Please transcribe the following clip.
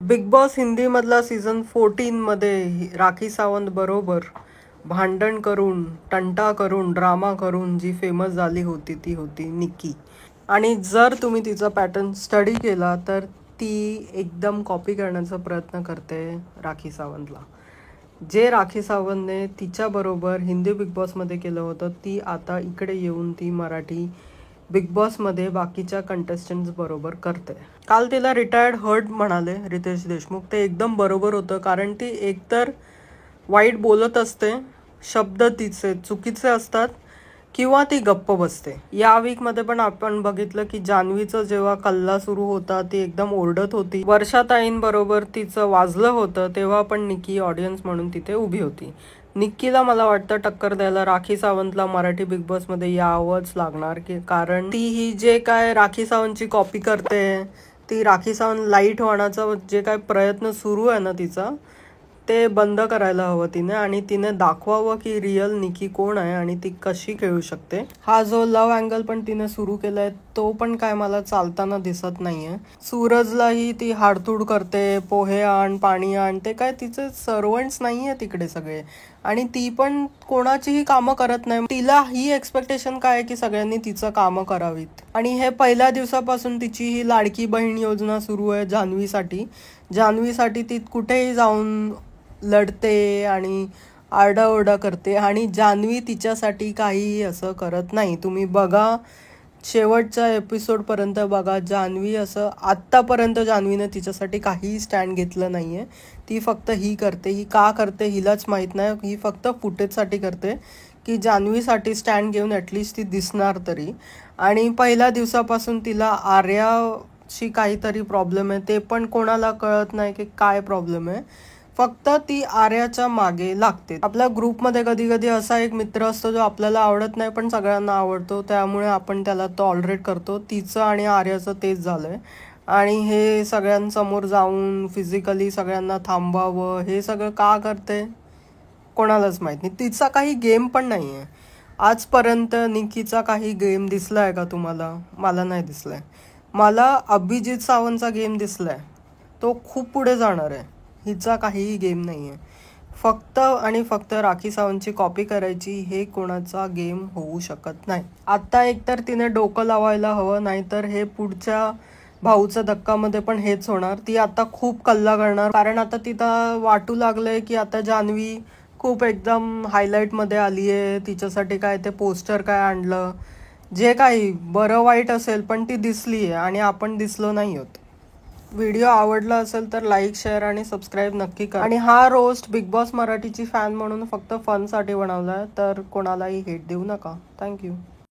Big boss Hindi मधला season 14 मध्ये राखी सावंत बरोबर भांडण करून, तंटा करून, ड्रामा करून जी फेमस झाली होती ती होती निक्की. आणि जर तुम्ही तिचा पॅटर्न स्टडी केला तर ती एकदम कॉपी करण्याचा प्रयत्न करते राखी सावंतला. जे राखी सावंतने तिच्याबरोबर हिंदी बिग बॉसमध्ये केलं होतं ती आता इकडे येऊन ती मराठी बिग बॉसमध्ये बाकीच्या कंटेस्टंट्स बरोबर करते. काल तिला रिटायर्ड हर्ट म्हणाले रितेश देशमुख, ते एकदम बरोबर होतं. कारण ती एकतर वाईट बोलत असते, शब्द तिचे चुकीचे असतात, किंवा ती गप्प बसते. या वीकमध्ये पण आपण बघितलं की जान्हवीचं जेव्हा कल्ला सुरू होता ती एकदम ओरडत होती. वर्षाताईंबरोबर तिचं वाजलं होतं तेव्हा पण निक्की ऑडियन्स म्हणून तिथे उभी होती. निक्कीला मला वाटतं टक्कर द्यायला राखी सावंतला मराठी बिग बॉसमध्ये यावंच लागणार, की कारण ती ही जे काय राखी सावंतची कॉपी करते, ती राखी सावंत लाईट होण्याचा जे काय प्रयत्न सुरू आहे ना तिचा, ते बंद करायला हवं तिने. आणि तिने दाखवावं की रिअल निकी कोण आहे आणि ती कशी खेळू शकते. हा जो लव्ह अँगल पण तिने सुरू केलाय तो पण काय मला चालताना दिसत नाहीये. सूरजलाही ती हाडतूड करते, पोहे आण, पाणी आण, ते काय तिचे सर्वंट्स नाहीये तिकडे सगळे, आणि ती पण कोणाचीही कामं करत नाही. तिला ही एक्सपेक्टेशन काय आहे की सगळ्यांनी तिचं कामं करावीत. आणि हे पहिल्या दिवसापासून तिची ही लाडकी बहीण योजना सुरू आहे जान्हवीसाठी. जान्हवीसाठी ती कुठेही जाऊन लढते आणि आरडाओरडा करते, आणि जान्हवी तिच्यासाठी काहीही असं करत नाही. तुम्ही बघा, शेवटच्या एपिसोडपर्यंत बघा, जान्हवी असं आत्तापर्यंत जान्हवीने तिच्यासाठी काहीही स्टँड घेतलं नाहीये. ती फक्त ही करते, ही का करते हिलाच माहीत नाही. ही फक्त फुटेजसाठी करते की जान्हवीसाठी स्टँड घेऊन ॲटलिस्ट ती दिसणार तरी. आणि पहिल्या दिवसापासून तिला आर्याशी काहीतरी प्रॉब्लेम आहे, ते पण कोणाला कळत नाही की काय प्रॉब्लेम आहे. फक्त ती आर्याच्या मागे लागते. आपल्या ग्रुपमध्ये कधी कधी असा एक मित्र असतो जो आपल्याला आवडत नाही पण सगळ्यांना आवडतो, त्यामुळे आपण त्याला टॉलरेट करतो. तिचं आणि आर्याचं तेच झालंय. आणि हे सगळ्यांसमोर जाऊन फिजिकली सगळ्यांना थांबावं हे सगळं का करते कोणालाच माहित नाही. तिचा काही गेम पण नाही आहे. आजपर्यंत निकीचा काही गेम दिसलाय का तुम्हाला? मला नाही दिसलाय. मला अभिजित सावंतचा गेम दिसलाय, तो खूप पुढे जाणार आहे. हिचा काहीही गेम नाही आहे. फक्त आणि फक्त राखी सावंतची कॉपी करायची, हे कोणाचा गेम होऊ शकत नाही. आता एकतर तिने डोकं लावायला हवं, नाहीतर हे पुढच्या भाऊच्या धक्कामध्ये पण हेच होणार. ती आता खूप कल्ला करणार, कारण आता तिथं वाटू लागलंय की आता जान्हवी खूप एकदम हायलाईटमध्ये आली आहे. तिच्यासाठी काय ते पोस्टर काय आणलं, जे काही बरं वाईट असेल पण ती दिसली आहे आणि आपण दिसलो नाही आहोत. व्हिडिओ आवडला असेल तर लाईक, शेअर आणि सबस्क्राईब नक्की करा. आणि हा रोस्ट बिग बॉस मराठीची फॅन म्हणून फक्त फनसाठी बनवलाय, तर कोणालाही हेट देऊ नका. थँक्यू.